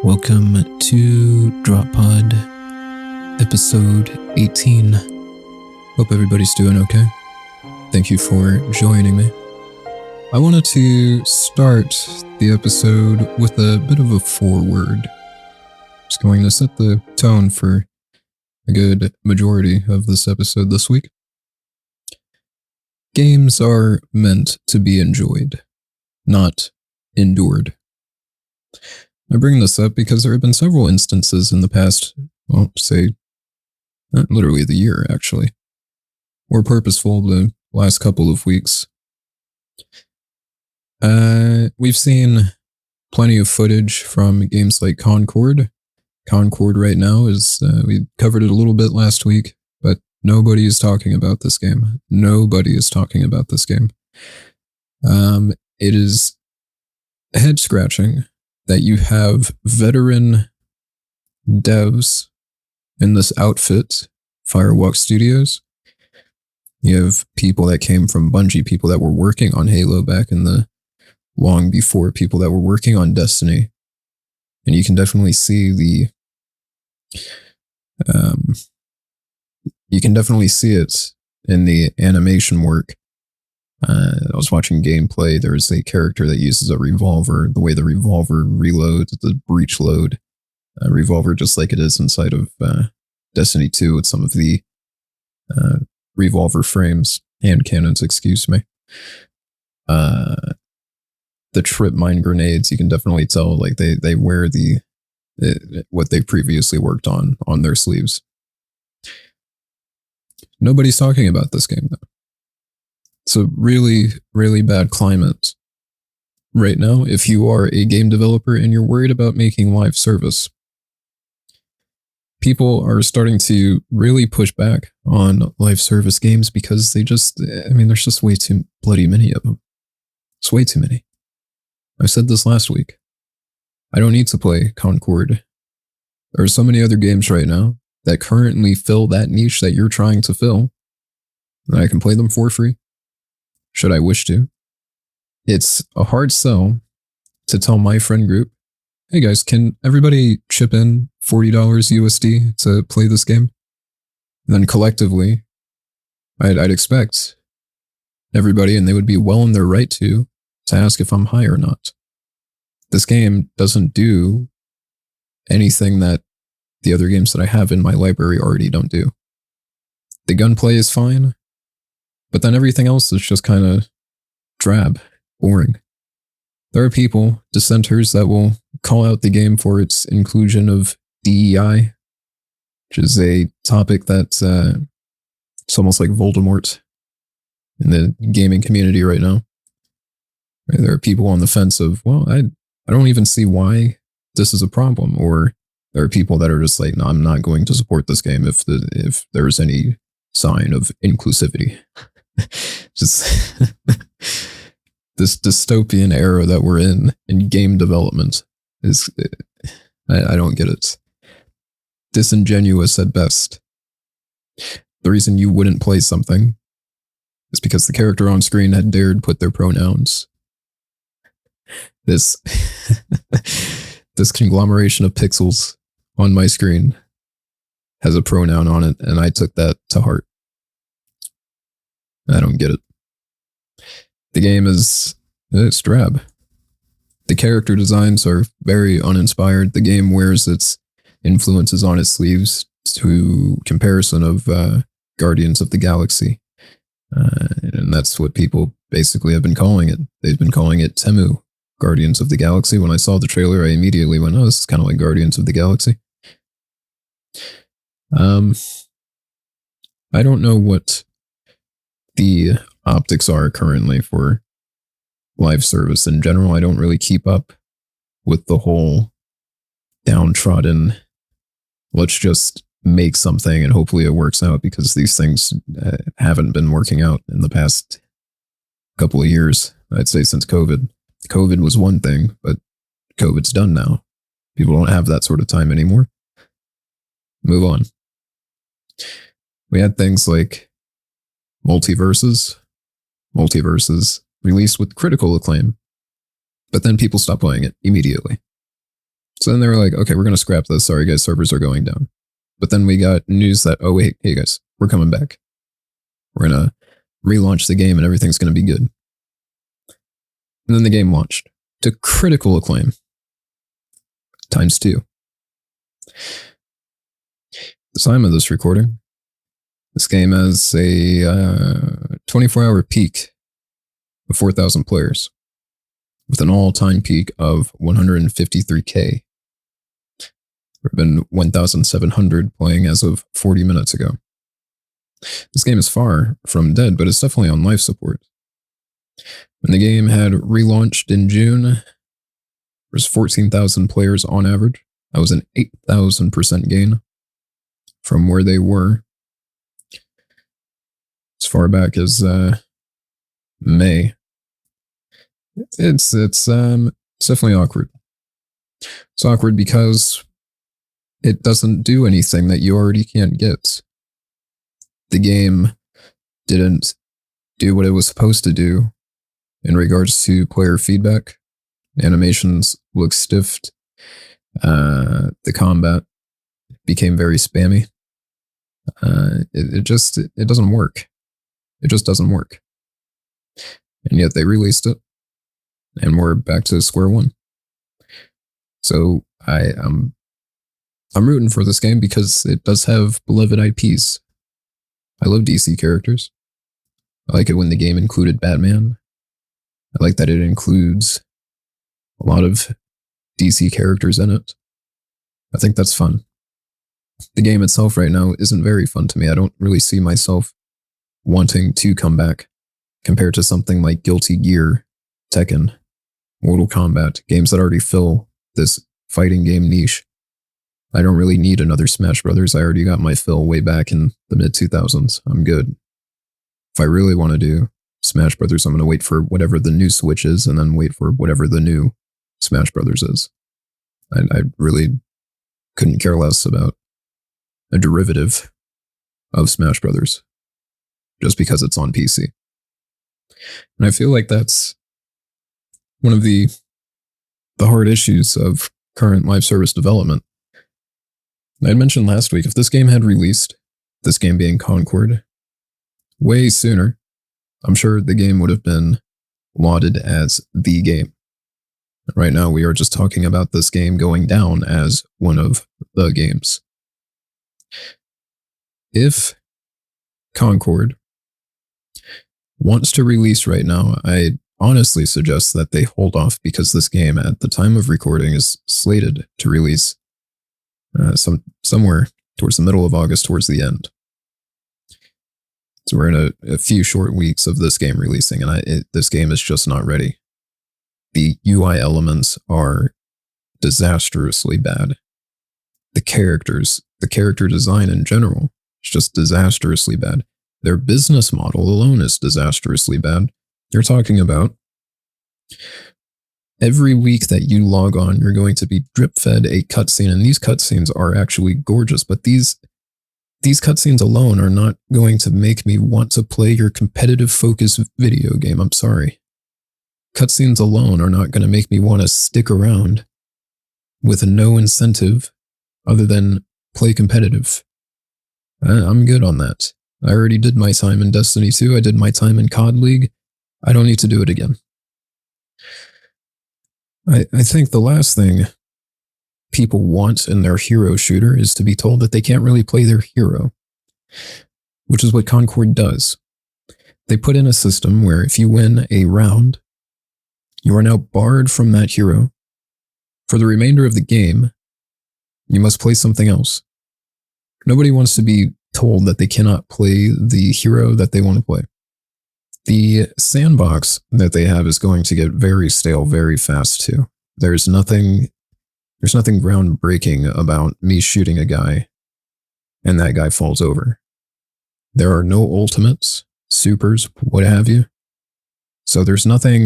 Welcome to Drop Pod, episode 18. Hope everybody's doing okay. Thank you for joining me. I wanted to start the episode with a bit of a foreword. Just going to set the tone for a good majority of this episode this week. Games are meant to be enjoyed, not endured. I bring this up because there have been several instances in the past, literally the year actually, or purposeful the last couple of weeks. We've seen plenty of footage from games like Concord. Concord right now is, we covered it a little bit last week, but nobody is talking about this game. Nobody is talking about this game. It is head-scratching that you have veteran devs in this outfit, Firewalk Studios. You have people that came from Bungie, people that were working on Halo back in the long before, people that were working on Destiny. And you can definitely see it in the animation work. I was watching gameplay. There's a character that uses a revolver. The way the revolver reloads, the breech load revolver, just like it is inside of Destiny 2 with some of the revolver frames, hand cannons, excuse me. The trip mine grenades, you can definitely tell like they wear what they previously worked on their sleeves. Nobody's talking about this game though. It's a really, really bad climate right now if you are a game developer and you're worried about making live service. People are starting to really push back on live service games because there's just way too bloody many of them. It's way too many. I said this last week. I don't need to play Concord. There are so many other games right now that currently fill that niche that you're trying to fill, and I can play them for free. Should I wish to. It's a hard sell to tell my friend group, hey guys, can everybody chip in $40 USD to play this game? And then collectively, I'd expect everybody, and they would be well in their right to ask if I'm high or not. This game doesn't do anything that the other games that I have in my library already don't do. The gunplay is fine, but then everything else is just kind of drab, boring. There are people, dissenters, that will call out the game for its inclusion of DEI, which is a topic that's it's almost like Voldemort in the gaming community right now. There are people on the fence of, well, I don't even see why this is a problem. Or there are people that are just like, no, I'm not going to support this game if there's any sign of inclusivity. Just this dystopian era that we're in game development is, I don't get it. Disingenuous at best. The reason you wouldn't play something is because the character on screen had dared put their pronouns. This conglomeration of pixels on my screen has a pronoun on it, and I took that to heart. I don't get it. The game it's drab. The character designs are very uninspired. The game wears its influences on its sleeves to comparison of Guardians of the Galaxy. And that's what people basically have been calling it. They've been calling it Temu, Guardians of the Galaxy. When I saw the trailer, I immediately went, oh, this is kind of like Guardians of the Galaxy. I don't know what the optics are currently for live service in general. I don't really keep up with the whole downtrodden, let's just make something and hopefully it works out, because these things haven't been working out in the past couple of years. I'd say since COVID. COVID was one thing, but COVID's done now. People don't have that sort of time anymore. Move on. We had things like multiverses released with critical acclaim, but then people stopped playing it immediately. So then they were like, okay, we're going to scrap this. Sorry, guys, servers are going down. But then we got news that, oh, wait, hey, guys, we're coming back. We're going to relaunch the game and everything's going to be good. And then the game launched to critical acclaim times 2. The time of this recording, this game has a 24-hour peak of 4,000 players with an all-time peak of 153K. There have been 1,700 playing as of 40 minutes ago. This game is far from dead, but it's definitely on life support. When the game had relaunched in June, there was 14,000 players on average. That was an 8,000% gain from where they were as far back as May. It's definitely awkward. It's awkward because it doesn't do anything that you already can't get. The game didn't do what it was supposed to do in regards to player feedback. Animations look stiffed. The combat became very spammy. It doesn't work. It just doesn't work. And yet they released it, and we're back to square one. So I'm rooting for this game because it does have beloved IPs. I love DC characters. I like it when the game included Batman. I like that it includes a lot of DC characters in it. I think that's fun. The game itself right now isn't very fun to me. I don't really see myself wanting to come back compared to something like Guilty Gear, Tekken, Mortal Kombat, games that already fill this fighting game niche. I don't really need another Smash Brothers. I already got my fill way back in the mid-2000s. I'm good. If I really want to do Smash Brothers, I'm going to wait for whatever the new Switch is and then wait for whatever the new Smash Brothers is. I really couldn't care less about a derivative of Smash Brothers just because it's on PC. And I feel like that's one of the hard issues of current live service development. I had mentioned last week, if this game had released, this game being Concord, way sooner, I'm sure the game would have been lauded as the game. Right now, we are just talking about this game going down as one of the games. If Concord wants to release right now, I honestly suggest that they hold off because this game at the time of recording is slated to release somewhere towards the middle of August, towards the end. So we're in a few short weeks of this game releasing, and this game is just not ready. The UI elements are disastrously bad. The character design in general is just disastrously bad. Their business model alone is disastrously bad. You're talking about every week that you log on, you're going to be drip-fed a cutscene, and these cutscenes are actually gorgeous, but these cutscenes alone are not going to make me want to play your competitive focus video game. I'm sorry. Cutscenes alone are not going to make me want to stick around with no incentive other than play competitive. I'm good on that. I already did my time in Destiny 2. I did my time in COD League. I don't need to do it again. I think the last thing people want in their hero shooter is to be told that they can't really play their hero, which is what Concord does. They put in a system where if you win a round, you are now barred from that hero. For the remainder of the game, you must play something else. Nobody wants to be told that they cannot play the hero that they want to play. The sandbox that they have is going to get very stale very fast too. There's nothing groundbreaking about me shooting a guy and that guy falls over. There are no ultimates, supers, what have you. So there's nothing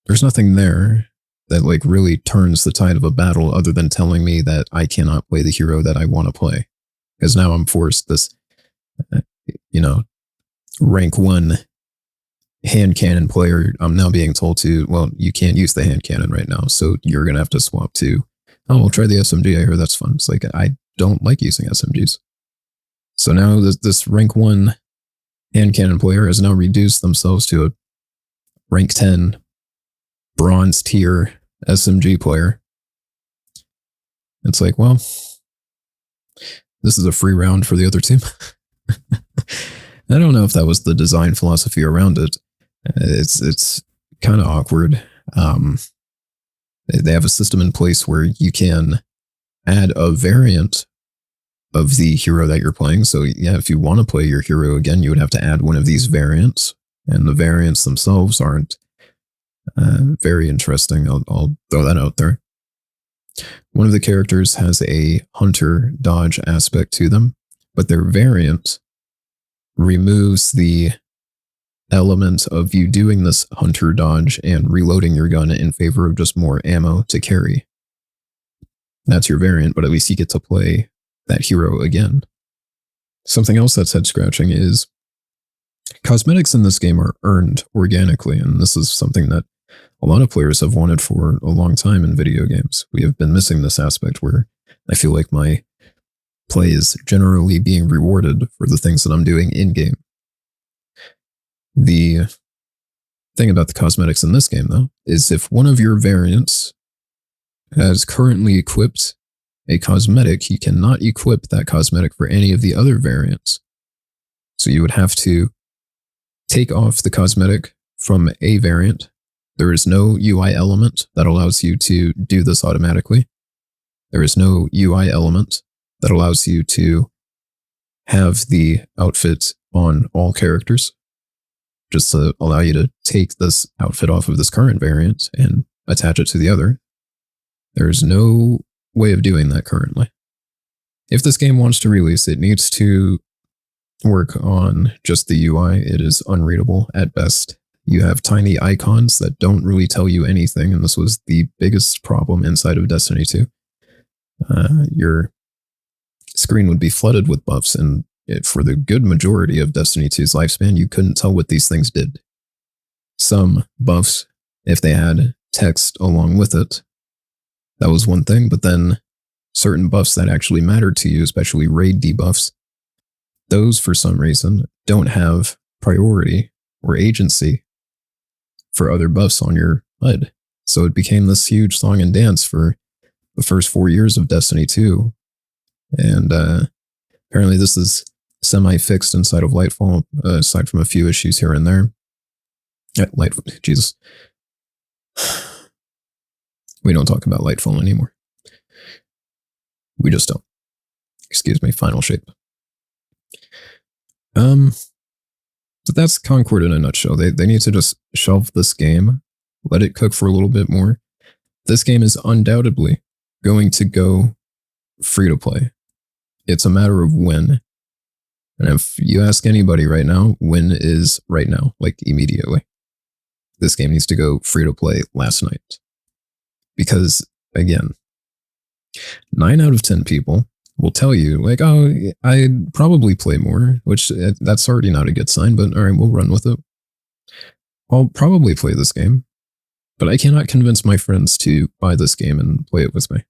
there that like really turns the tide of a battle other than telling me that I cannot play the hero that I want to play. Because now I'm forced you know, rank 1 hand cannon player, I'm now being told to, well, you can't use the hand cannon right now, so you're going to have to swap to, oh, we'll try the SMG. I hear that's fun. It's like, I don't like using SMGs. So now this rank 1 hand cannon player has now reduced themselves to a rank 10 bronze tier SMG player. It's like, well, this is a free round for the other team. I don't know if that was the design philosophy around it. It's kind of awkward. They have a system in place where you can add a variant of the hero that you're playing. So yeah, if you want to play your hero again, you would have to add one of these variants, and the variants themselves aren't very interesting. I'll throw that out there. One of the characters has a hunter dodge aspect to them, but their variant removes the element of you doing this hunter dodge and reloading your gun in favor of just more ammo to carry. That's your variant, but at least you get to play that hero again. Something else that's head scratching is cosmetics in this game are earned organically, and this is something that a lot of players have wanted for a long time in video games. We have been missing this aspect where I feel like my play is generally being rewarded for the things that I'm doing in-game. The thing about the cosmetics in this game, though, is if one of your variants has currently equipped a cosmetic, you cannot equip that cosmetic for any of the other variants. So you would have to take off the cosmetic from a variant. There is no UI element that allows you to do this automatically. There is no UI element that allows you to have the outfit on all characters, just to allow you to take this outfit off of this current variant and attach it to the other. There's no way of doing that currently. If this game wants to release, it needs to work on just the UI. It is unreadable at best. You have tiny icons that don't really tell you anything, and this was the biggest problem inside of Destiny 2. Your screen would be flooded with buffs, and for the good majority of Destiny 2's lifespan, you couldn't tell what these things did. Some buffs, if they had text along with it, that was one thing, but then certain buffs that actually mattered to you, especially raid debuffs, those for some reason don't have priority or agency for other buffs on your HUD. So it became this huge song and dance for the first 4 years of Destiny 2. And apparently this is semi-fixed inside of Lightfall, aside from a few issues here and there. Lightfall, Jesus. We don't talk about Lightfall anymore. We just don't. Excuse me, Final Shape. But that's Concord in a nutshell. They need to just shelve this game, let it cook for a little bit more. This game is undoubtedly going to go free to play. It's a matter of when. And if you ask anybody right now, when is right now? Like immediately. This game needs to go free to play last night. Because, again, 9 out of 10 people will tell you, like, oh, I'd probably play more, which that's already not a good sign, but all right, we'll run with it. I'll probably play this game, but I cannot convince my friends to buy this game and play it with me.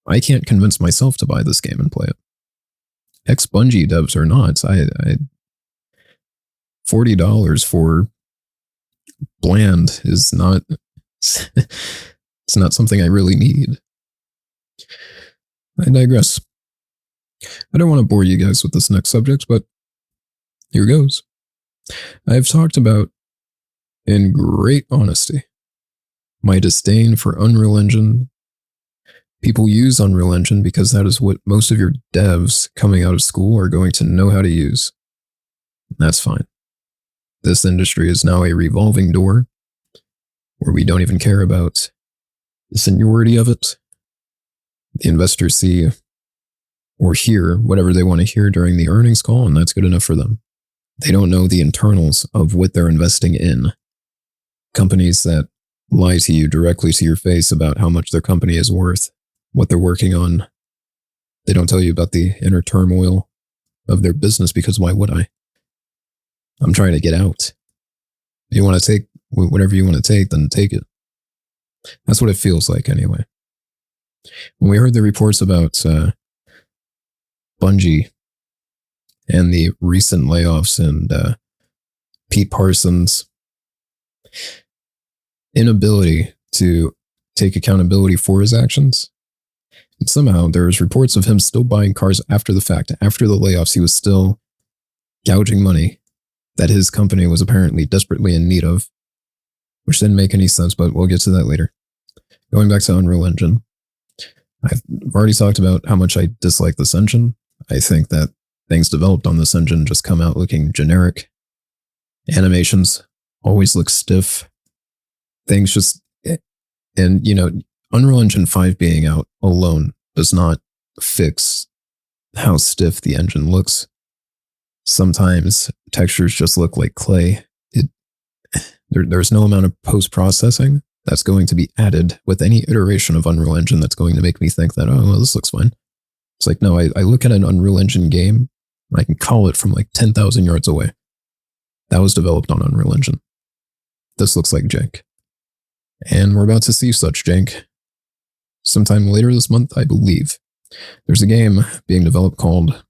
I can't convince myself to buy this game and play it. Ex-Bungie devs or not, I $40 for bland is not... It's not something I really need. I digress. I don't want to bore you guys with this next subject, but here goes. I've talked about, in great honesty, my disdain for Unreal Engine. People use Unreal Engine because that is what most of your devs coming out of school are going to know how to use. That's fine. This industry is now a revolving door where we don't even care about the seniority of it. The investors see or hear whatever they want to hear during the earnings call, and that's good enough for them. They don't know the internals of what they're investing in. Companies that lie to you directly to your face about how much their company is worth, what they're working on. They don't tell you about the inner turmoil of their business because why would I? I'm trying to get out. If you want to take whatever you want to take, then take it. That's what it feels like anyway. When we heard the reports about Bungie and the recent layoffs and Pete Parsons' inability to take accountability for his actions, and somehow there was reports of him still buying cars after the fact. After the layoffs, he was still gouging money that his company was apparently desperately in need of, which didn't make any sense, but we'll get to that later. Going back to Unreal Engine, I've already talked about how much I dislike this engine. I think that things developed on this engine just come out looking generic. Animations always look stiff. Things just, and Unreal Engine 5 being out alone does not fix how stiff the engine looks. Sometimes textures just look like clay. There's no amount of post-processing that's going to be added with any iteration of Unreal Engine that's going to make me think that, oh, well, this looks fine. It's like, no, I look at an Unreal Engine game, and I can call it from like 10,000 yards away. That was developed on Unreal Engine. This looks like jank. And we're about to see such jank sometime later this month, I believe. There's a game being developed called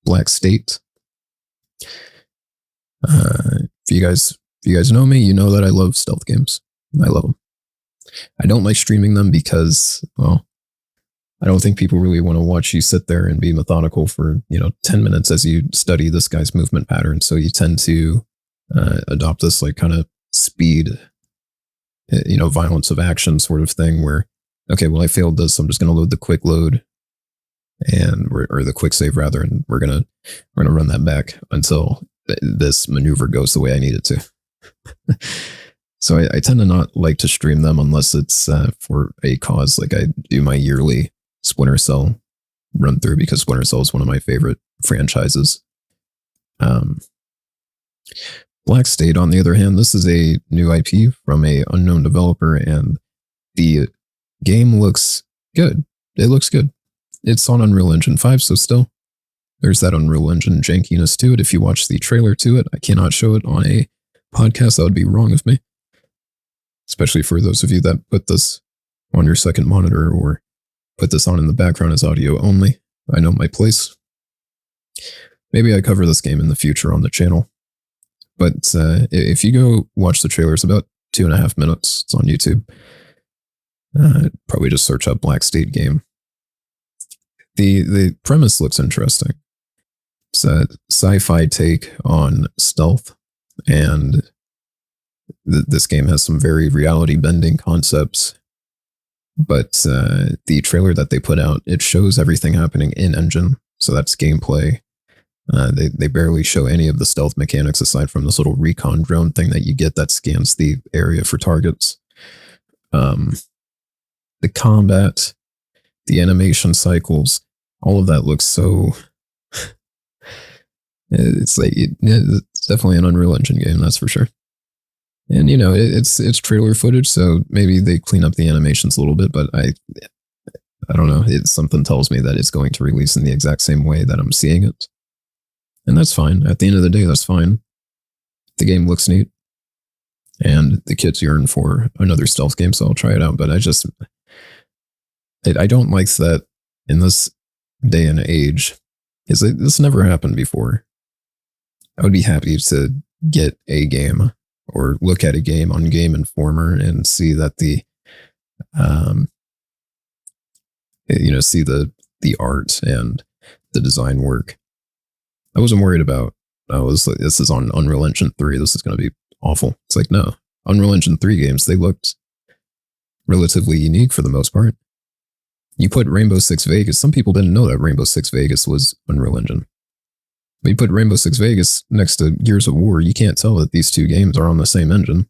Black State. If you guys know me, you know that I love stealth games. I love them. I don't like streaming them because, well, I don't think people really want to watch you sit there and be methodical for 10 minutes as you study this guy's movement pattern. So you tend to adopt this like kind of speed, violence of action sort of thing where, okay, well, I failed this. I'm just going to load the quick load or the quick save rather, and we're gonna run that back until this maneuver goes the way I need it to. So I tend to not like to stream them unless it's for a cause. Like I do my yearly Splinter Cell run through because Splinter Cell is one of my favorite franchises. Black State, on the other hand, this is a new IP from a unknown developer, and the game looks good. It looks good. It's on Unreal Engine 5, so still, there's that Unreal Engine jankiness to it. If you watch the trailer to it, I cannot show it on a podcast. That would be wrong of me. Especially for those of you that put this on your second monitor or put this on in the background as audio only. I know my place. Maybe I cover this game in the future on the channel. But if you go watch the trailer, it's about 2.5 minutes. It's on YouTube. Probably just search up Black State game. The premise looks interesting. It's a sci-fi take on stealth, and this game has some very reality-bending concepts. But the trailer that they put out, it shows everything happening in engine, so that's gameplay. They barely show any of the stealth mechanics aside from this little recon drone thing that you get that scans the area for targets. The combat, the animation cycles, all of that looks so... it's like it's definitely an Unreal Engine game, that's for sure. And it's trailer footage, so maybe they clean up the animations a little bit, but I don't know. Something tells me that it's going to release in the exact same way that I'm seeing it. And that's fine. At the end of the day, that's fine. The game looks neat. And the kids yearn for another stealth game, so I'll try it out. But I don't like that in this day and age. This never happened before. I would be happy to get a game or look at a game on Game Informer and see that see the art and the design work. I wasn't worried about, this is on Unreal Engine 3, this is going to be awful. It's like, no. Unreal Engine 3 games, they looked relatively unique for the most part. You put Rainbow Six Vegas, some people didn't know that Rainbow Six Vegas was Unreal Engine. But you put Rainbow Six Vegas next to Gears of War, you can't tell that these two games are on the same engine.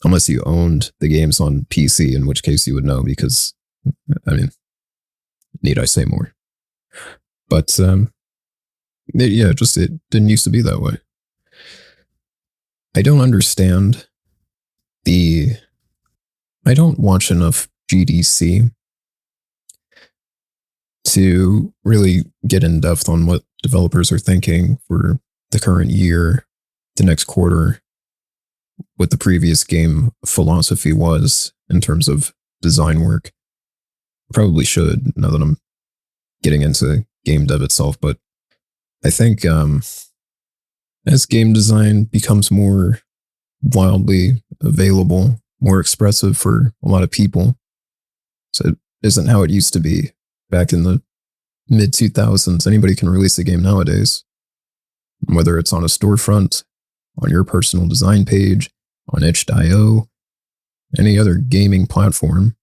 Unless you owned the games on PC, in which case you would know because, need I say more? But, it didn't used to be that way. I don't understand I don't watch enough GDC to really get in depth on what developers are thinking for the current year, the next quarter, what the previous game philosophy was in terms of design work. Probably should, now that I'm getting into game dev itself, but I think as game design becomes more wildly available, more expressive for a lot of people, so it isn't how it used to be back in the mid 2000s. Anybody can release a game nowadays, whether it's on a storefront, on your personal design page, on itch.io, any other gaming platform.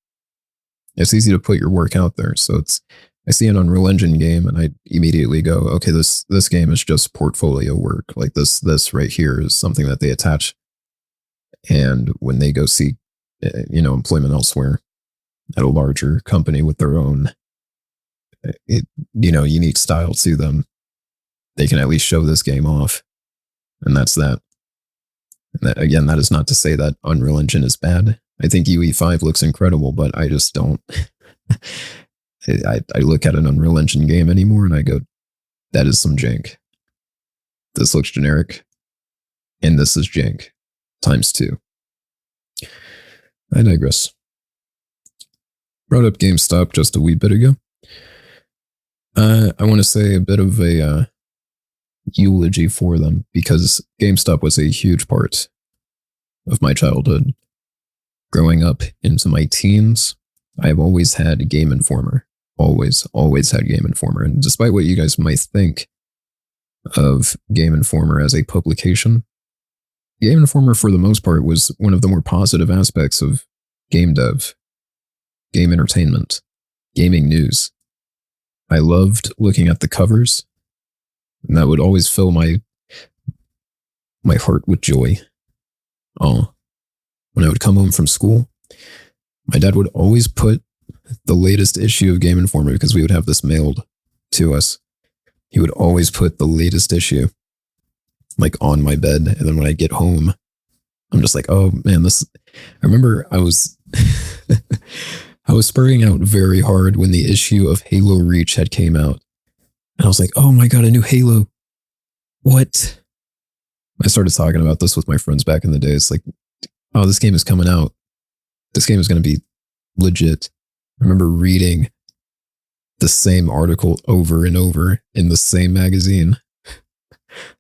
It's easy to put your work out there. So I see an Unreal Engine game and I immediately go, okay, this game is just portfolio work. Like this right here is something that they attach. And when they go seek, employment elsewhere at a larger company with their own, unique style to them, they can at least show this game off. And that's that. And that, again, that is not to say that Unreal Engine is bad. I think UE5 looks incredible, but I just don't. I look at an Unreal Engine game anymore and I go, that is some jank. This looks generic. And this is jank. Times 2. I digress. Brought up GameStop just a wee bit ago. I want to say a bit of a eulogy for them, because GameStop was a huge part of my childhood. Growing up into my teens, I've always had Game Informer. Always had Game Informer. And despite what you guys might think of Game Informer as a publication, Game Informer for the most part was one of the more positive aspects of game dev, game entertainment, gaming news. I loved looking at the covers, and that would always fill my heart with joy. When I would come home from school, my dad would always put the latest issue of Game Informer, because we would have this mailed to us. He would always put the latest issue like on my bed. And then when I get home, I'm just like, oh man, I remember I was, I was spurring out very hard when the issue of Halo Reach had came out. And I was like, oh my God, a new Halo. What? I started talking about this with my friends back in the day. It's like, oh, this game is coming out. This game is going to be legit. I remember reading the same article over and over in the same magazine.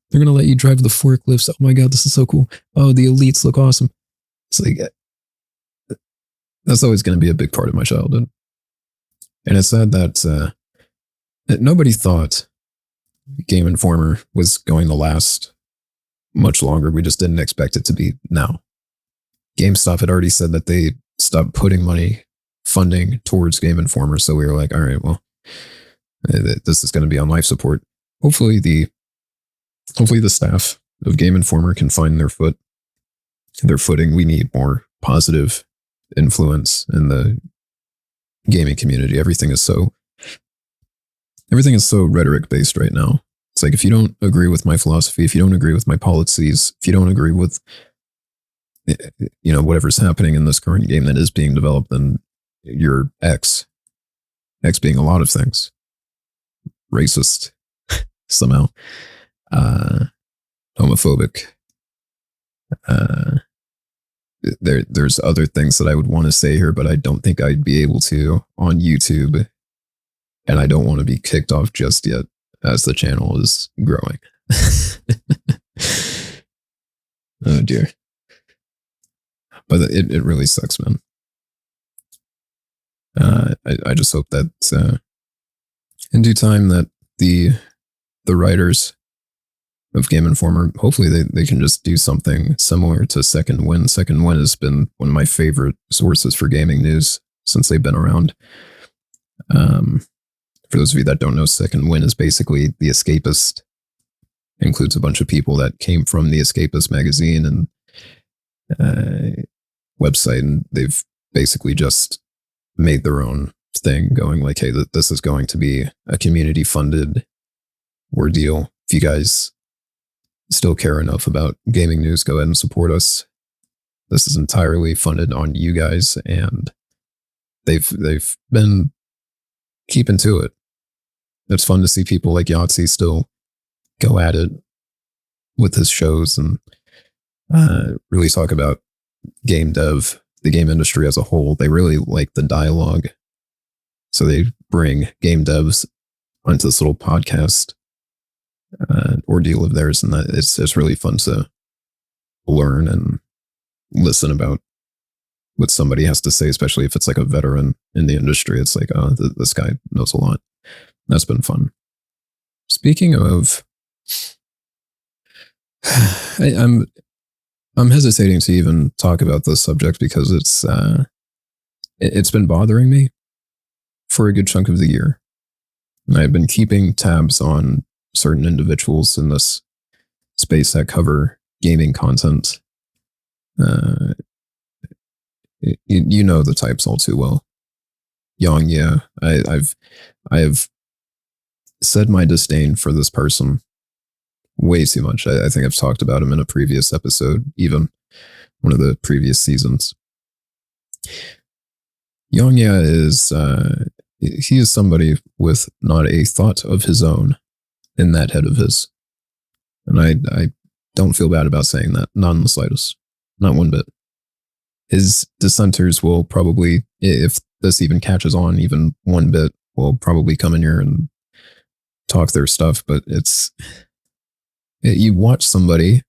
They're going to let you drive the forklifts. Oh my God, this is so cool. Oh, the elites look awesome. It's like, that's always going to be a big part of my childhood. And it's sad that nobody thought Game Informer was going to last much longer. We just didn't expect it to be now. GameStop had already said that they stopped putting funding towards Game Informer. So we were like, all right, well, this is going to be on life support. Hopefully the staff of Game Informer can find their footing. We need more positive influence in the gaming community. Everything is so rhetoric based right now. It's like, if you don't agree with my philosophy, if you don't agree with my policies, if you don't agree with whatever's happening in this current game that is being developed, then you're X. X being a lot of things. Racist, somehow. Homophobic. There's other things that I would want to say here, but I don't think I'd be able to on YouTube. And I don't want to be kicked off just yet, as the channel is growing. Oh dear. But it really sucks, man. I just hope that in due time that the writers of Game Informer, hopefully they can just do something similar to Second Wind. Second Wind has been one of my favorite sources for gaming news since they've been around. For those of you that don't know, Second Wind is basically The Escapist. It includes a bunch of people that came from The Escapist magazine and website, and they've basically just made their own thing, going like, hey, this is going to be a community funded ordeal. If you guys still care enough about gaming news, go ahead and support us. This is entirely funded on you guys, and they've been keeping to it. it's fun to see people like Yahtzee still go at it with his shows and really talk about game dev, the game industry as a whole. They really like the dialogue. So they bring game devs onto this little podcast ordeal of theirs, and that it's really fun to learn and listen about what somebody has to say, especially if it's like a veteran in the industry. It's like, oh, this guy knows a lot. That's been fun. Speaking of, I'm hesitating to even talk about this subject because it's been bothering me for a good chunk of the year. And I've been keeping tabs on certain individuals in this space that cover gaming content. You know the types all too well. Yang, yeah, I have said my disdain for this person way too much. I think I've talked about him in a previous episode, even one of the previous seasons. Yang is he is somebody with not a thought of his own in that head of his, and I don't feel bad about saying that, not in the slightest, not one bit. His dissenters will probably, if this even catches on even one bit, will probably come in here and talk their stuff. But you watch somebody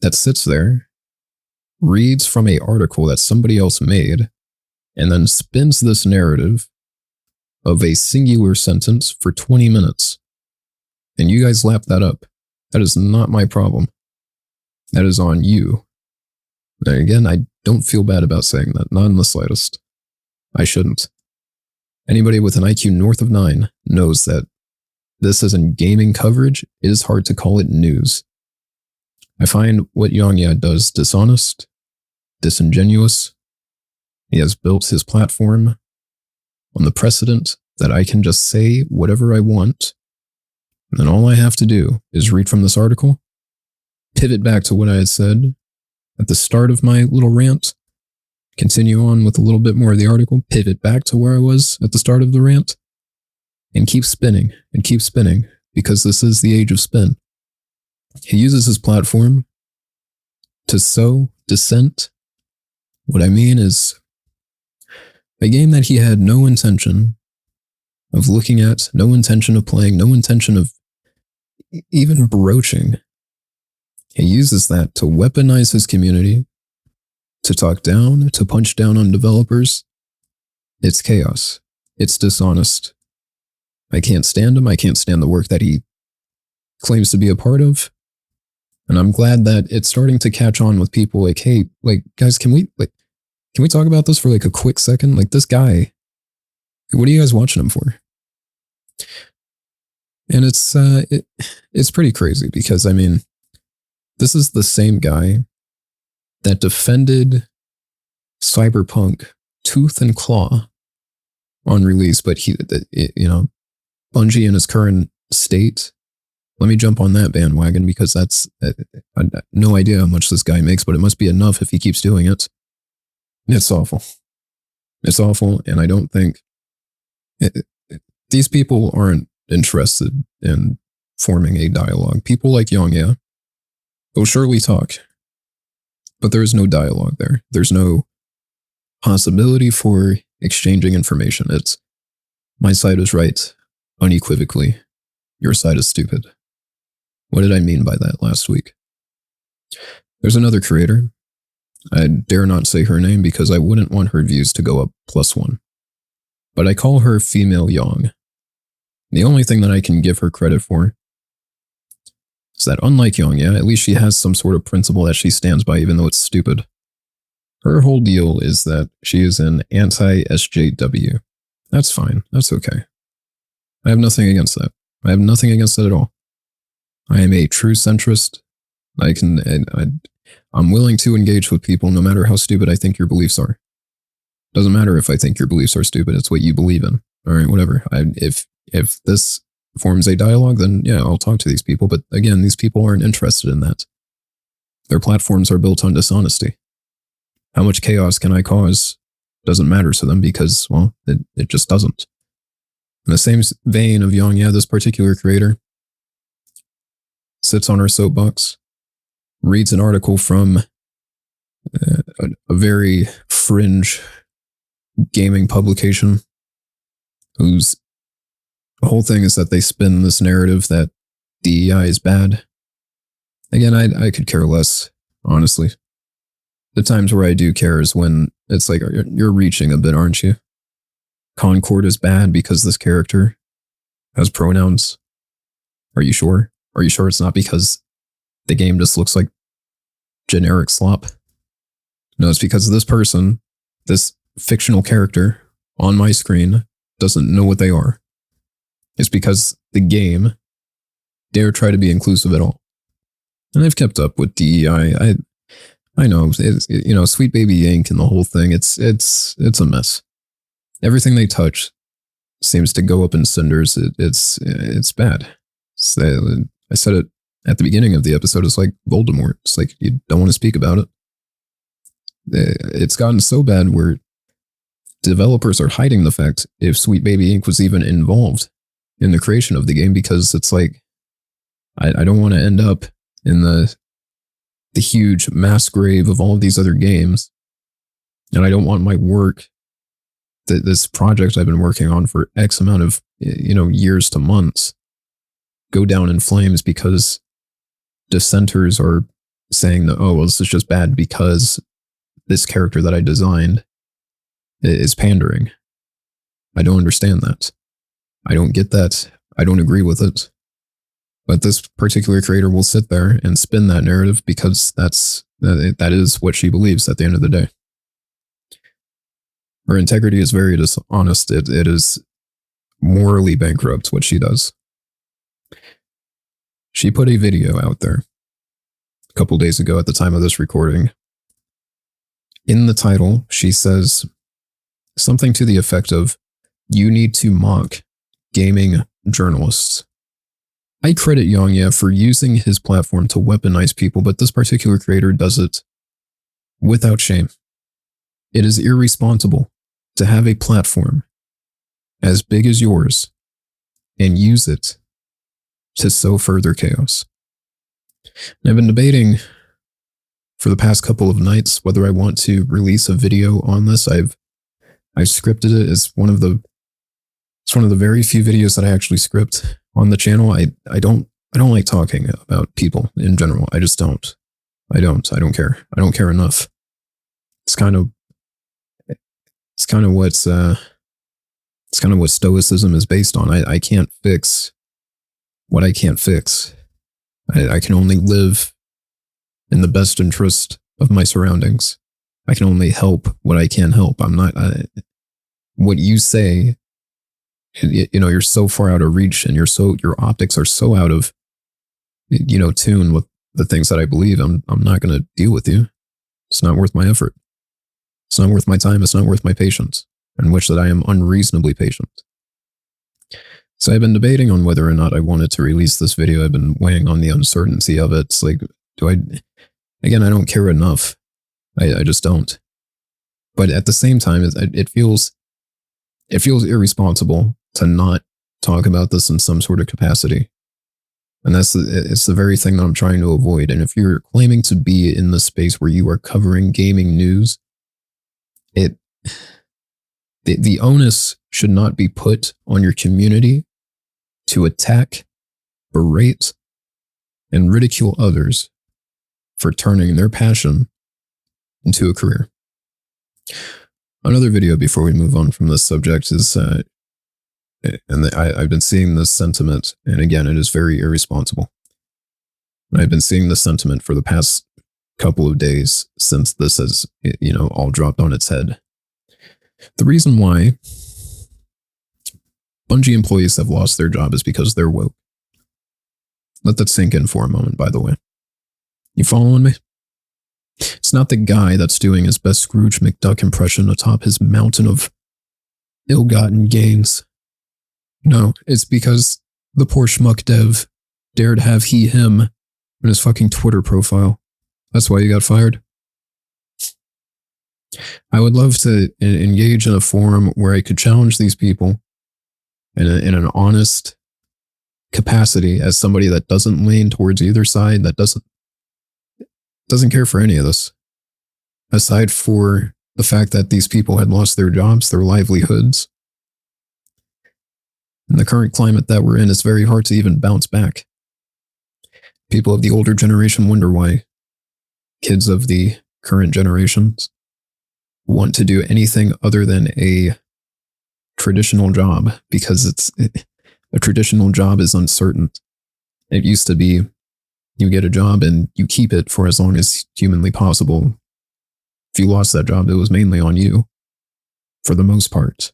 that sits there, reads from an article that somebody else made, and then spins this narrative of a singular sentence for 20 minutes. And you guys lap that up. That is not my problem. That is on you. And again, I don't feel bad about saying that, not in the slightest. I shouldn't. Anybody with an IQ north of 9 knows that this isn't gaming coverage. It is hard to call it news. I find what Yang does dishonest, disingenuous. He has built his platform on the precedent that I can just say whatever I want, and then all I have to do is read from this article, pivot back to what I had said at the start of my little rant, continue on with a little bit more of the article, pivot back to where I was at the start of the rant, and keep spinning, because this is the age of spin. He uses his platform to sow dissent. What I mean is a game that he had no intention of looking at, no intention of playing, no intention of even broaching. He uses that to weaponize his community, to talk down, to punch down on developers. It's chaos. It's dishonest. I can't stand him. I can't stand the work that he claims to be a part of. And I'm glad that it's starting to catch on with people like, hey, like, guys, can we talk about this for like a quick second? Like, this guy, what are you guys watching him for? And it's pretty crazy because, I mean, this is the same guy that defended Cyberpunk tooth and claw on release, but Bungie in his current state, let me jump on that bandwagon because that's no idea how much this guy makes, but it must be enough if he keeps doing it. It's awful. It's awful, and I don't think these people aren't interested in forming a dialogue. People like Yang, they'll surely talk, but there is no dialogue there. There's no possibility for exchanging information. It's my side is right, unequivocally. Your side is stupid. What did I mean by that last week? There's another creator. I dare not say her name because I wouldn't want her views to go up +1. But I call her Female Yang. The only thing that I can give her credit for is that unlike Yang, at least she has some sort of principle that she stands by even though it's stupid. Her whole deal is that she is an anti-SJW. That's fine. That's okay. I have nothing against that. I have nothing against that at all. I am a true centrist. I'm willing to engage with people no matter how stupid I think your beliefs are. Doesn't matter if I think your beliefs are stupid. It's what you believe in. All right, whatever. If this forms a dialogue, then yeah, I'll talk to these people. But again, these people aren't interested in that. Their platforms are built on dishonesty. How much chaos can I cause doesn't matter to them because, well, it just doesn't. In the same vein of Young, yeah, this particular creator sits on her soapbox, reads an article from a very fringe gaming publication whose whole thing is that they spin this narrative that DEI is bad. Again, I could care less, honestly. The times where I do care is when it's like, you're reaching a bit, aren't you? Concord is bad because this character has pronouns. Are you sure? Are you sure it's not because the game just looks like generic slop? No, it's because this person, this fictional character on my screen, doesn't know what they are. It's because the game dare try to be inclusive at all. And I've kept up with DEI. I know, Sweet Baby Inc. and the whole thing, it's a mess. Everything they touch seems to go up in cinders. It's bad. I said it at the beginning of the episode. It's like Voldemort. It's like you don't want to speak about it. It's gotten so bad where developers are hiding the fact if Sweet Baby Inc. was even involved in the creation of the game, because it's like, I don't want to end up in the huge mass grave of all of these other games, and I don't want my work, this project I've been working on for X amount of years to months, go down in flames because dissenters are saying that, oh, well, this is just bad because this character that I designed is pandering. I don't understand that. I don't get that. I don't agree with it. But this particular creator will sit there and spin that narrative because that is what she believes at the end of the day. Her integrity is very dishonest. It is morally bankrupt, what she does. She put a video out there a couple days ago at the time of this recording. In the title, she says something to the effect of, "You need to mock gaming journalists." I credit Yongya for using his platform to weaponize people, but this particular creator does it without shame. It is irresponsible to have a platform as big as yours and use it to sow further chaos. And I've been debating for the past couple of nights whether I want to release a video on this. I've scripted it. It's one of the very few videos that I actually script on the channel. I don't like talking about people in general. I just don't. I don't care. I don't care enough. It's kind of what stoicism is based on. I can't fix what I can't fix. I can only live in the best interest of my surroundings. I can only help what I can help. What you say, you're so far out of reach, and your optics are so out of, tune with the things that I believe. I'm not going to deal with you. It's not worth my effort. It's not worth my time. It's not worth my patience, and which that I am unreasonably patient. So I've been debating on whether or not I wanted to release this video. I've been weighing on the uncertainty of it. It's like, I don't care enough. I just don't. But at the same time, it feels irresponsible to not talk about this in some sort of capacity. And it's the very thing that I'm trying to avoid. And if you're claiming to be in the space where you are covering gaming news, the onus should not be put on your community to attack, berate, and ridicule others for turning their passion into a career. Another video before we move on from this subject is, I've been seeing this sentiment, and again, it is very irresponsible. I've been seeing this sentiment for the past couple of days since this has, all dropped on its head. The reason why Bungie employees have lost their job is because they're woke. Let that sink in for a moment, by the way. You following me? It's not the guy that's doing his best Scrooge McDuck impression atop his mountain of ill-gotten gains. No, it's because the poor schmuck dev dared have him in his fucking Twitter profile. That's why you got fired. I would love to engage in a forum where I could challenge these people in an honest capacity as somebody that doesn't lean towards either side, that doesn't care for any of this. Aside for the fact that these people had lost their jobs, their livelihoods. In the current climate that we're in, it's very hard to even bounce back. People of the older generation wonder why kids of the current generations want to do anything other than a traditional job, because a traditional job is uncertain. It used to be you get a job and you keep it for as long as humanly possible. If you lost that job, it was mainly on you, for the most part.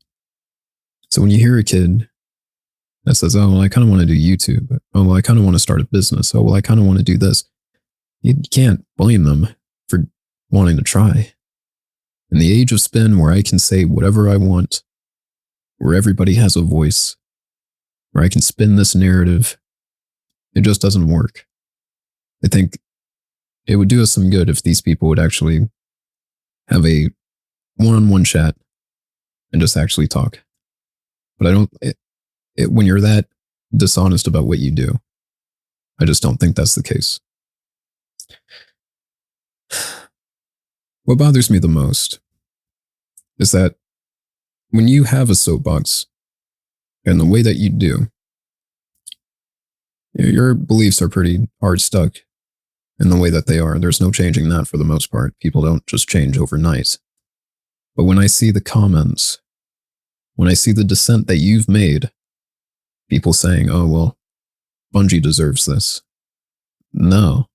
So when you hear a kid that says, oh, well, I kind of want to do YouTube. Oh, well, I kind of want to start a business. Oh, well, I kind of want to do this. You can't blame them for wanting to try. In the age of spin, where I can say whatever I want, where everybody has a voice, where I can spin this narrative, it just doesn't work. I think it would do us some good if these people would actually have a one-on-one chat and just actually talk. But I don't, when you're that dishonest about what you do, I just don't think that's the case. What bothers me the most is that when you have a soapbox and the way that you do, your beliefs are pretty hard stuck in the way that they are. There's no changing that for the most part. People don't just change overnight. But when I see the comments, when I see the dissent that you've made, people saying, oh, well, Bungie deserves this. No,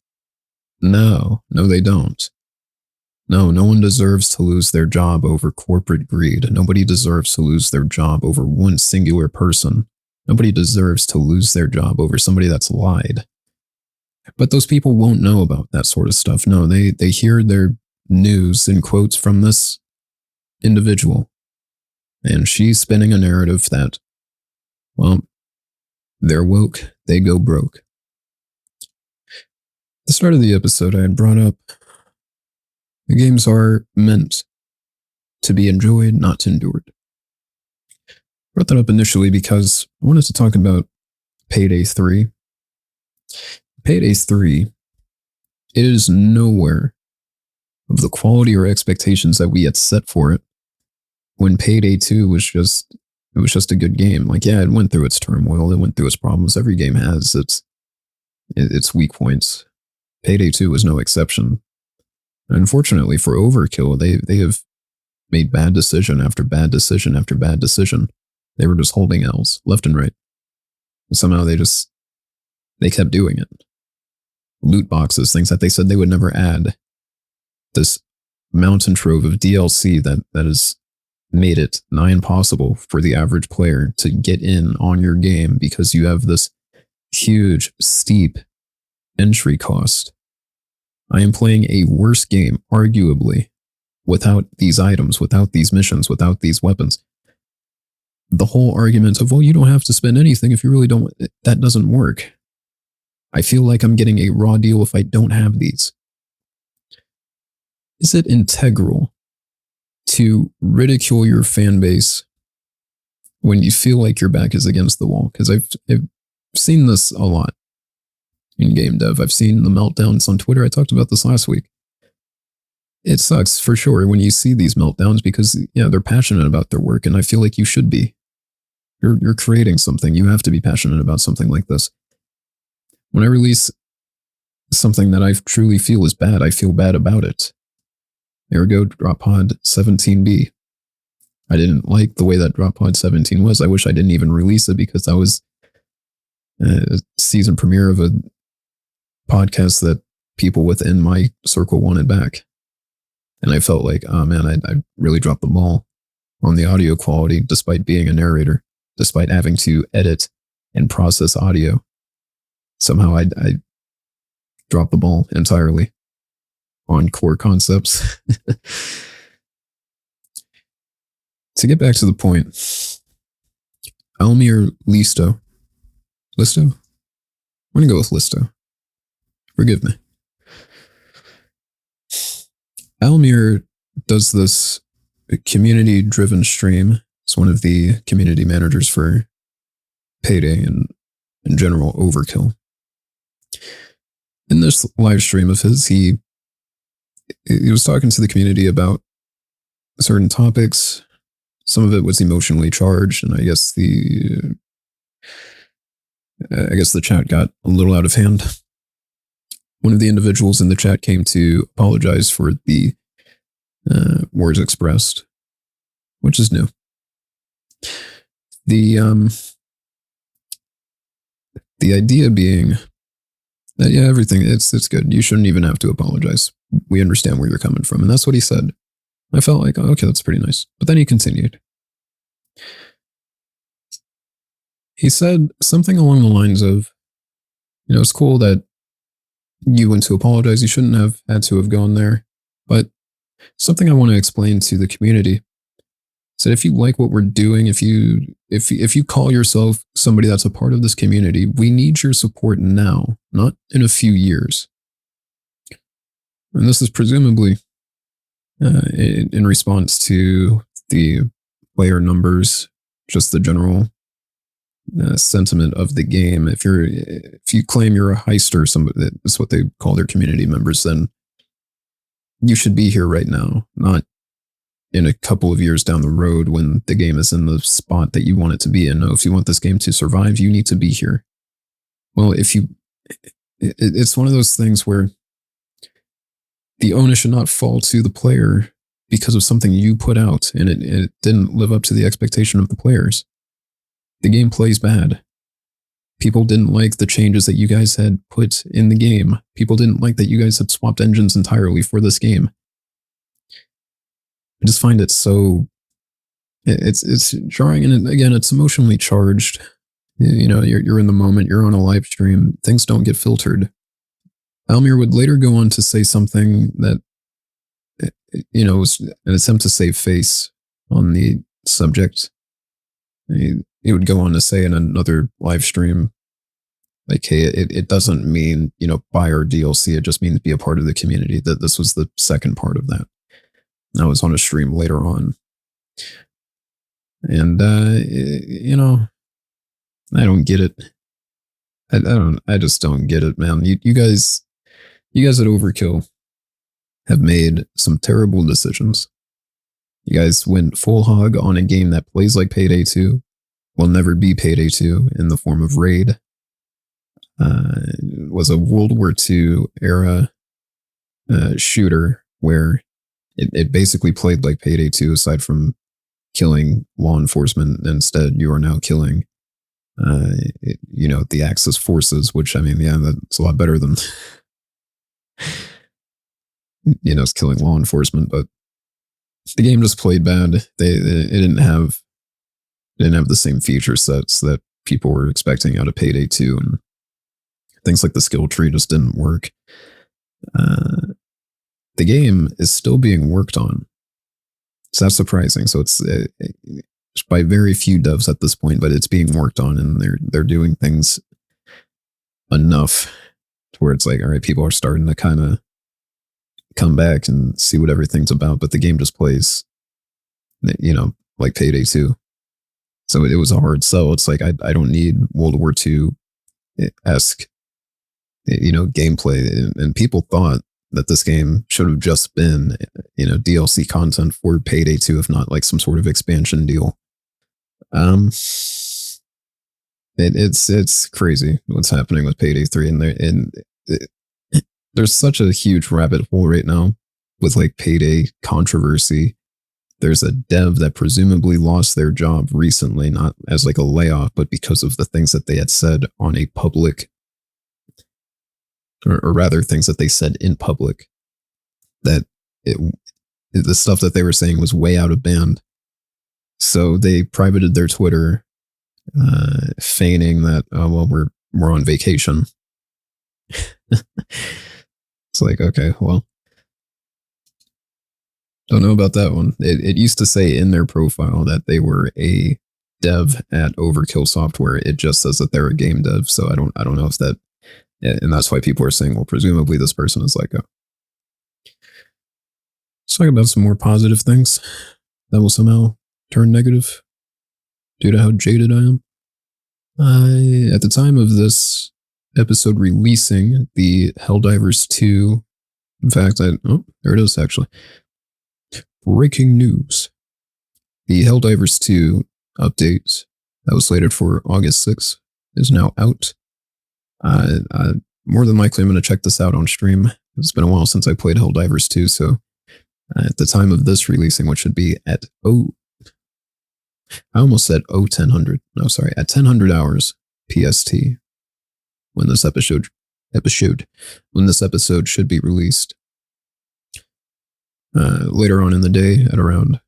they don't. No one deserves to lose their job over corporate greed. Nobody deserves to lose their job over one singular person. Nobody deserves to lose their job over somebody that's lied. But those people won't know about that sort of stuff. No, they hear their news in quotes from this individual. And she's spinning a narrative that, well, they're woke, they go broke. At the start of the episode, I had brought up the games are meant to be enjoyed, not endured. I brought that up initially because I wanted to talk about Payday 3. Payday 3, it is nowhere of the quality or expectations that we had set for it when Payday 2 was just a good game. Like, yeah, it went through its turmoil, it went through its problems. Every game has its weak points. Payday 2 was no exception. Unfortunately for Overkill, they have made bad decision after bad decision after bad decision. They were just holding L's left and right. And somehow they kept doing it. Loot boxes, things that they said they would never add. This mountain trove of DLC that has made it nigh impossible for the average player to get in on your game because you have this huge, steep entry cost. I am playing a worse game, arguably, without these items, without these missions, without these weapons. The whole argument of, well, you don't have to spend anything if you really don't, that doesn't work. I feel like I'm getting a raw deal if I don't have these. Is it integral to ridicule your fan base when you feel like your back is against the wall? Because I've seen this a lot in game dev. I've seen the meltdowns on Twitter. I talked about this last week. It sucks for sure when you see these meltdowns because, yeah, they're passionate about their work, and I feel like you should be. You're creating something. You have to be passionate about something like this. When I release something that I truly feel is bad, I feel bad about it. There we go, Drop Pod 17B. I didn't like the way that Drop Pod 17 was. I wish I didn't even release it because that was a season premiere of a podcast that people within my circle wanted back. And I felt like, oh man, I really dropped the ball on the audio quality despite being a narrator, despite having to edit and process audio. Somehow I dropped the ball entirely on core concepts. To get back to the point, Almir Listo? I'm going to go with Listo. Forgive me. Almir does this community-driven stream. He's one of the community managers for Payday and in general overkill. In this live stream of his, he was talking to the community about certain topics. Some of it was emotionally charged, and I guess the chat got a little out of hand. One of the individuals in the chat came to apologize for the words expressed, which is new. The idea being that, yeah, everything, it's good. You shouldn't even have to apologize. We understand where you're coming from. And that's what he said. I felt like, oh, okay, that's pretty nice. But then he continued. He said something along the lines of, it's cool that you went to apologize. You shouldn't have had to have gone there. But something I want to explain to the community is that if you like what we're doing, if you call yourself somebody that's a part of this community, we need your support now, not in a few years. And this is presumably in response to the player numbers, just the general sentiment of the game. If you claim you're a heister, somebody, that's what they call their community members, then you should be here right now, not in a couple of years down the road when the game is in the spot that you want it to be in. No, if you want this game to survive, you need to be here. Well, it's one of those things where the onus should not fall to the player because of something you put out and it didn't live up to the expectation of the players. The game plays bad. People didn't like the changes that you guys had put in the game. People didn't like that you guys had swapped engines entirely for this game. I just find it so, it's jarring, and again, it's emotionally charged. You're in the moment, you're on a live stream, things don't get filtered. Almir would later go on to say something that, was an attempt to save face on the subject. He would go on to say in another live stream, like, hey, it doesn't mean, buy our DLC, it just means be a part of the community. That this was the second part of that. I was on a stream later on. And, I don't get it. I just don't get it, man. You guys at Overkill have made some terrible decisions. You guys went full hog on a game that plays like Payday 2, will never be Payday 2 in the form of Raid. It was a World War II era shooter where it basically played like Payday 2, aside from killing law enforcement. Instead, you are now killing, the Axis forces, which, I mean, yeah, that's a lot better than, it's killing law enforcement. But the game just played bad. It didn't have the same feature sets that people were expecting out of Payday 2, and things like the skill tree just didn't work. The game is still being worked on. It's not surprising. So it's by very few devs at this point, but it's being worked on, and they're doing things enough to where it's like, all right, people are starting to kind of come back and see what everything's about. But the game just plays, like Payday 2. So it was a hard sell. It's like, I don't need World War II-esque, gameplay. And people thought that this game should have just been, DLC content for Payday 2, if not like some sort of expansion deal. It's crazy what's happening with Payday 3, and there's such a huge rabbit hole right now with like Payday controversy. There's a dev that presumably lost their job recently, not as like a layoff, but because of the things that they had said on a public, or rather things that they said in public, that the stuff that they were saying was way out of band. So they privated their Twitter, feigning that, we're on vacation. It's like, okay, well, don't know about that one. It used to say in their profile that they were a dev at Overkill Software. It just says that they're a game dev. So I don't know if that, and that's why people are saying, well, presumably this person is like, let's talk about some more positive things that will somehow turn negative due to how jaded I am. At the time of this episode releasing, the Helldivers 2, in fact, there it is actually. Breaking news. The Helldivers 2 update that was slated for August 6th is now out. More than likely, I'm going to check this out on stream. It's been a while since I played Helldivers 2, so at the time of this releasing, which should be at I almost said 1000. No, sorry, at 1000 hours PST when this episode should be released. Later on in the day, at around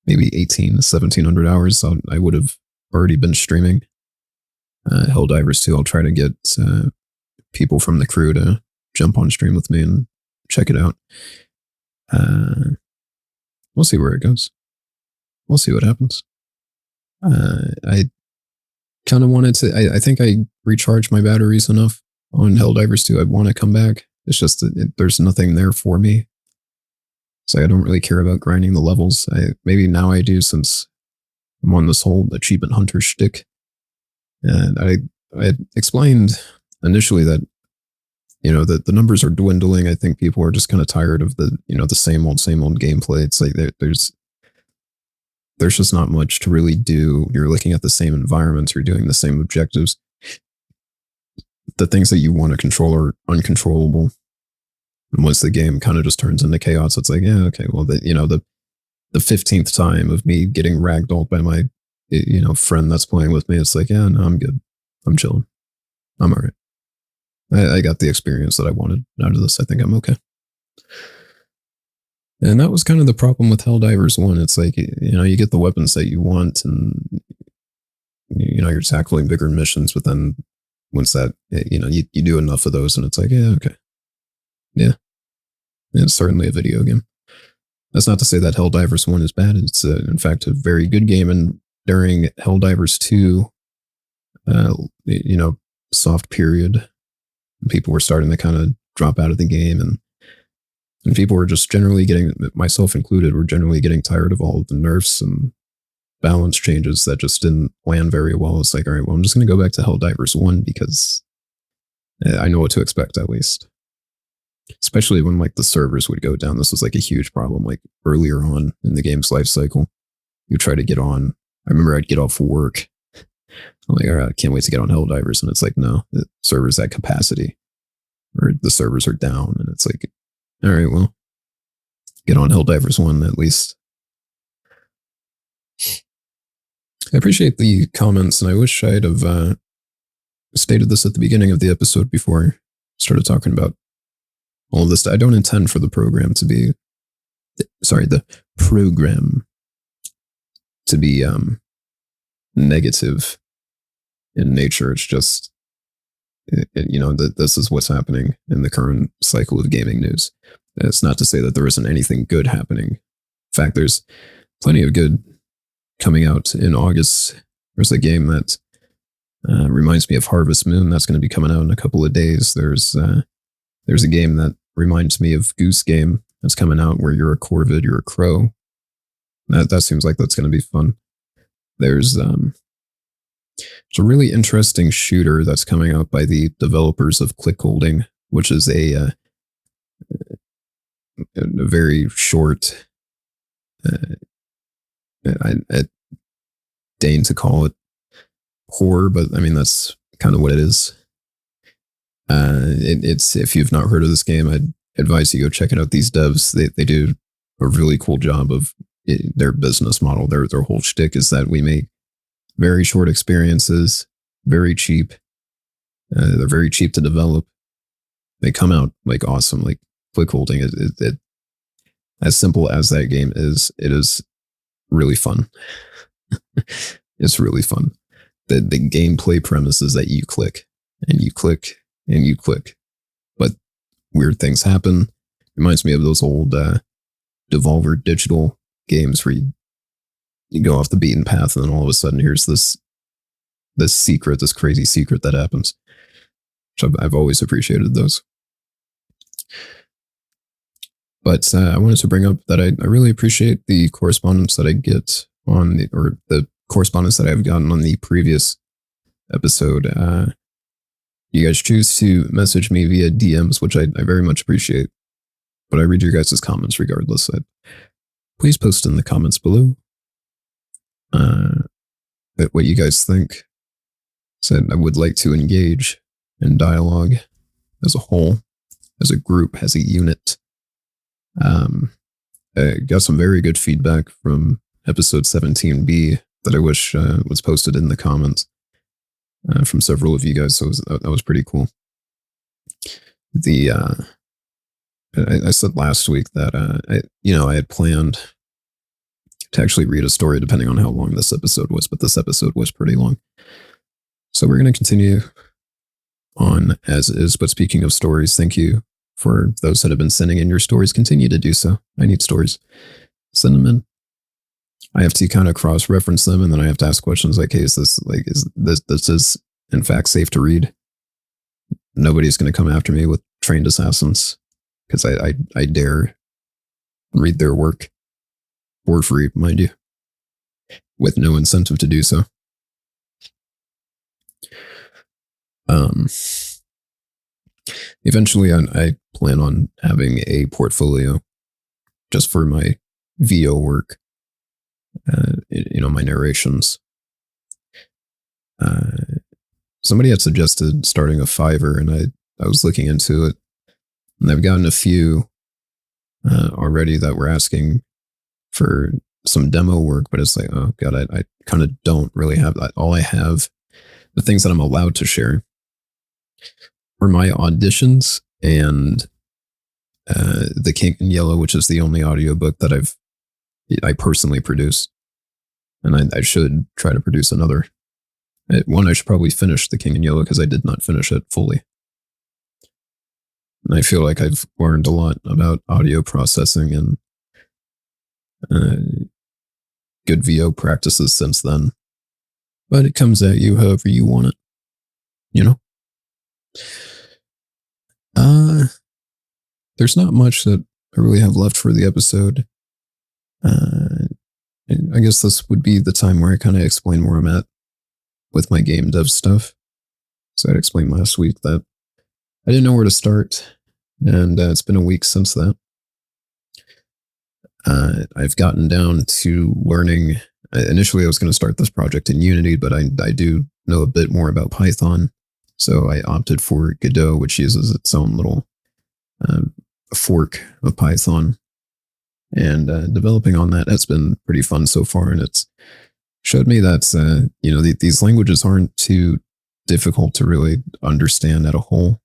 maybe 1700 hours, I would have already been streaming Helldivers 2. I'll try to get people from the crew to jump on stream with me and check it out. We'll see where it goes. We'll see what happens. I kind of wanted to. I think I recharged my batteries enough on Helldivers 2. I want to come back. It's just that there's nothing there for me. So I don't really care about grinding the levels. Maybe now I do, since I'm on this whole achievement hunter shtick. And I explained initially that, that the numbers are dwindling. I think people are just kind of tired of the same old gameplay. It's like there's just not much to really do. You're looking at the same environments. You're doing the same objectives. The things that you want to control are uncontrollable. And once the game kind of just turns into chaos, it's like, yeah, okay, well, the 15th time of me getting ragdolled by my, friend that's playing with me, it's like, yeah, no, I'm good. I'm chilling. I'm all right. I got the experience that I wanted out of this. I think I'm okay. And that was kind of the problem with Helldivers 1. It's like, you get the weapons that you want, and, you're tackling bigger missions, but then once that, you do enough of those, and it's like, yeah, okay. Yeah. It's certainly a video game. That's not to say that Helldivers 1 is bad. It's, in fact, a very good game. And during Helldivers 2, soft period, people were starting to kind of drop out of the game, and people were just generally getting, myself included, were generally getting tired of all of the nerfs and balance changes that just didn't land very well. It's like, all right, well, I'm just going to go back to Helldivers 1 because I know what to expect, at least. Especially when the servers would go down. This was a huge problem. Earlier on in the game's life cycle, you try to get on. I remember I'd get off work. I'm like, all right, I can't wait to get on Helldivers, and it's like, no, the server's at capacity, or the servers are down, and it's like, all right, well, get on Helldivers 1 at least. I appreciate the comments, and I wish I'd have stated this at the beginning of the episode before I started talking about all of this. I don't intend for the program to be negative in nature. It's just, this is what's happening in the current cycle of gaming news. It's not to say that there isn't anything good happening. In fact, there's plenty of good coming out in August. There's a game that reminds me of Harvest Moon that's going to be coming out in a couple of days. There's a game that reminds me of Goose Game that's coming out, where you're a corvid, you're a crow. That seems like that's going to be fun. There's a really interesting shooter that's coming out by the developers of Click Holding, which is a very short, I deign to call it horror, but I mean, that's kind of what it is. It's, if you've not heard of this game, I'd advise you go check it out. These devs, they do a really cool job of their business model. Their whole shtick is that we make very short experiences, very cheap. They're very cheap to develop. They come out awesome. Click Holding, it as simple as that game is, it is really fun. It's really fun. The gameplay premise is that you click and you click and you click, but weird things happen. Reminds me of those old Devolver Digital games where you go off the beaten path, and then all of a sudden here's this secret, this crazy secret that happens. Which I've always appreciated those. But I wanted to bring up that I really appreciate the correspondence that I get on the correspondence that I've gotten on the previous episode, you guys choose to message me via DMs, which I very much appreciate. But I read your guys' comments regardless. Please post in the comments below what you guys think. Said I would like to engage in dialogue as a whole, as a group, as a unit. I got some very good feedback from episode 17B that I wish was posted in the comments from several of you guys. So that was pretty cool. I said last week that I had planned to actually read a story depending on how long this episode was, but this episode was pretty long. So we're going to continue on as is. But speaking of stories, thank you for those that have been sending in your stories. Continue to do so. I need stories. Send them in. I have to kind of cross-reference them, and then I have to ask questions like, "Hey, is this in fact safe to read?" Nobody's going to come after me with trained assassins because I dare read their work for free, mind you, with no incentive to do so. Eventually, I plan on having a portfolio just for my VO work, my narrations. Somebody had suggested starting a Fiverr, and I was looking into it, and I've gotten a few already that were asking for some demo work, but it's like, oh god, I kind of don't really have that. All I have, the things that I'm allowed to share, are my auditions and The King in Yellow, which is the only audiobook that I personally produced, and I should try to produce another. One, I should probably finish The King in Yellow because I did not finish it fully. And I feel like I've learned a lot about audio processing and good VO practices since then. But it comes at you however you want it, you know? There's not much that I really have left for the episode. I guess this would be the time where I kind of explain where I'm at with my game dev stuff. So I explained last week that I didn't know where to start, and it's been a week since that. I've gotten down to learning. Initially, I was going to start this project in Unity, but I do know a bit more about Python. So I opted for Godot, which uses its own little fork of Python. And developing on that has been pretty fun so far. And it's showed me that, these languages aren't too difficult to really understand at a whole.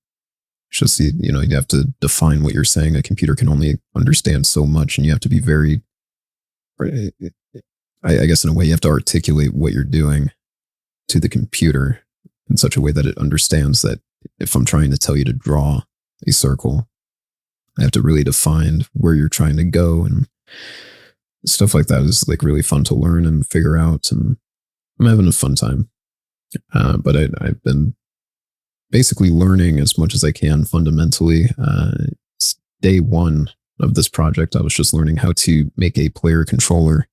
It's just, you have to define what you're saying. A computer can only understand so much, and you have to be very, I guess in a way, you have to articulate what you're doing to the computer in such a way that it understands that if I'm trying to tell you to draw a circle, I have to really define where you're trying to go, and stuff like that is like really fun to learn and figure out, and I'm having a fun time. But I've been basically learning as much as I can fundamentally. Day one of this project, I was just learning how to make a player controller.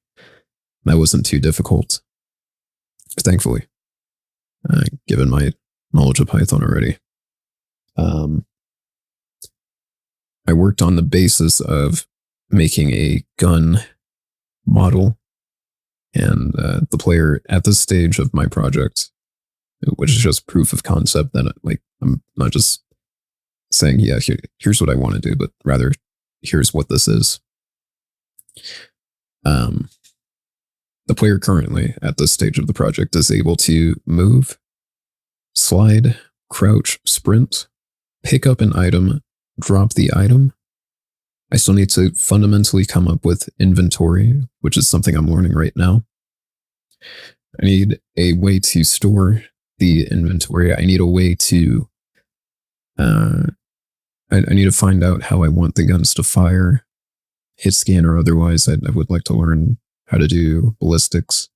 That wasn't too difficult, thankfully, given my knowledge of Python already. I worked on the basis of making a gun model, and the player at this stage of my project, which is just proof of concept that I'm not just saying, yeah, here's what I want to do, but rather here's what this is. The player currently at this stage of the project is able to move, slide, crouch, sprint, pick up an item, drop the item. I still need to fundamentally come up with inventory, which is something I'm learning right now. I need a way to store the inventory. I need a way to, I need to find out how I want the guns to fire, hit scan or otherwise. I would like to learn how to do ballistics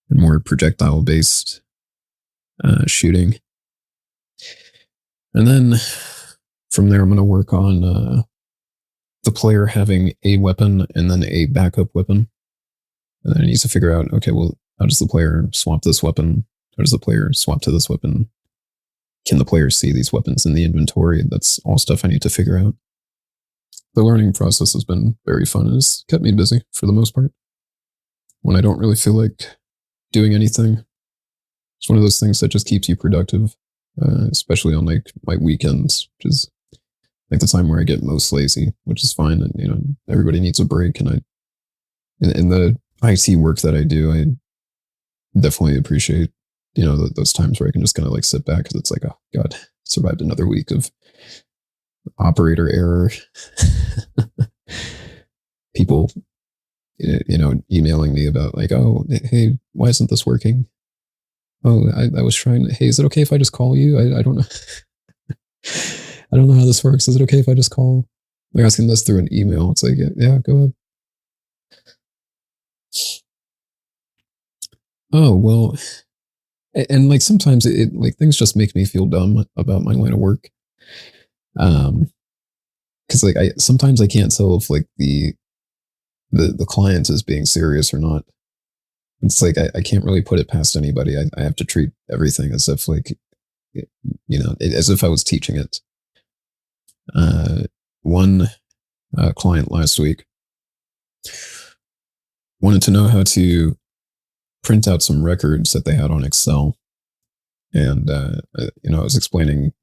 and more projectile-based shooting. And then from there, I'm going to work on the player having a weapon and then a backup weapon. And then I need to figure out, okay, well, how does the player swap this weapon how does the player swap to this weapon? Can the player see these weapons in the inventory? That's all stuff I need to figure out. The learning process has been very fun and has kept me busy for the most part. When I don't really feel like doing anything, it's one of those things that just keeps you productive, especially on like my weekends, which is like the time where I get most lazy, which is fine. And everybody needs a break. And in the IT work that I do, I definitely appreciate those times where I can just kind of like sit back, because it's like, oh god, survived another week of operator error. People emailing me about like, oh hey, why isn't this working? Oh, I was trying. Hey, is it okay if I just call you? I don't know. I don't know how this works. Is it okay if I just call? They're asking this through an email. It's like, yeah, go ahead. Oh well, and like sometimes it like things just make me feel dumb about my line of work. Because like sometimes I can't tell if like the client is being serious or not. It's like I can't really put it past anybody. I have to treat everything as if like as if I was teaching it. One client last week wanted to know how to print out some records that they had on Excel, and I was explaining.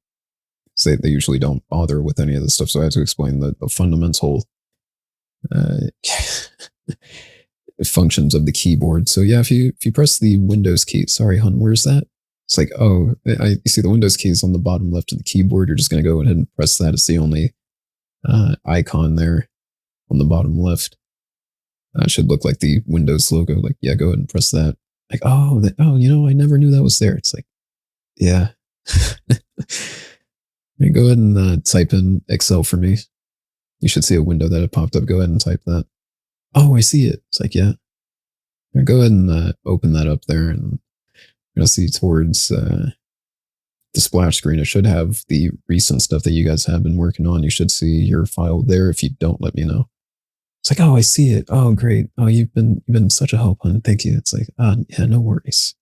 Say they usually don't bother with any of this stuff, so I had to explain the fundamental functions of the keyboard. So yeah, if you press the Windows key, sorry, hon, where's that? It's like, oh, you see the Windows key is on the bottom left of the keyboard. You're just going to go ahead and press that. It's the only icon there on the bottom left. It should look like the Windows logo. Like, yeah, go ahead and press that. Like, oh, I never knew that was there. It's like, yeah. Go ahead and type in Excel for me. You should see a window that had popped up. Go ahead and type that. Oh, I see it. It's like, yeah. Go ahead and open that up there, and you're going to see towards the splash screen. It should have the recent stuff that you guys have been working on. You should see your file there. If you don't, let me know. It's like, oh, I see it. Oh, great. Oh, you've been such a help, hon. Thank you. It's like, yeah, no worries.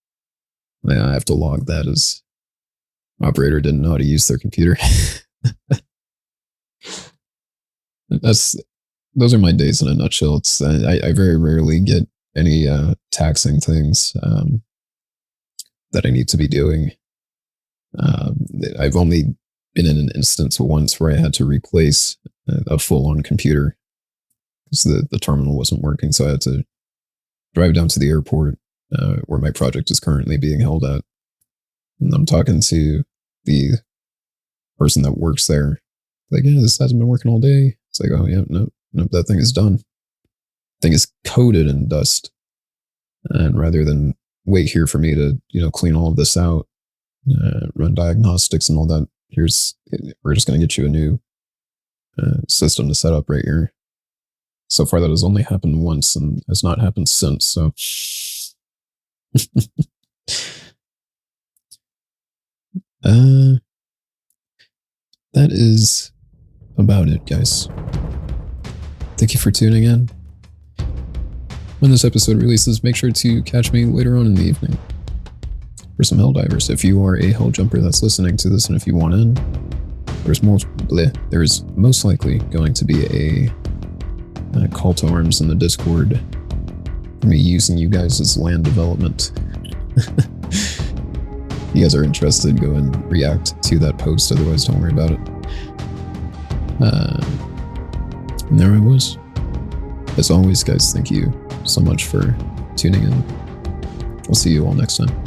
Yeah, I have to log that as operator didn't know how to use their computer. Those are my days in a nutshell. It's I very rarely get any taxing things that I need to be doing. I've only been in an instance once where I had to replace a full-on computer because the terminal wasn't working, so I had to drive down to the airport where my project is currently being held at. And I'm talking to the person that works there. Like, yeah, this hasn't been working all day. It's like, oh, yeah, nope, that thing is done. Thing is coated in dust. And rather than wait here for me to, clean all of this out, run diagnostics and all that, we're just going to get you a new system to set up right here. So far, that has only happened once and has not happened since. So, that is about it, guys. Thank you for tuning in. When this episode releases, make sure to catch me later on in the evening for some Helldivers. If you are a Hell Jumper that's listening to this, and if you want in, there's most likely going to be a call to arms in the Discord for me using you guys as land development. If you guys are interested, go and react to that post. Otherwise, don't worry about it. And there I was. As always, guys, thank you so much for tuning in. I'll see you all next time.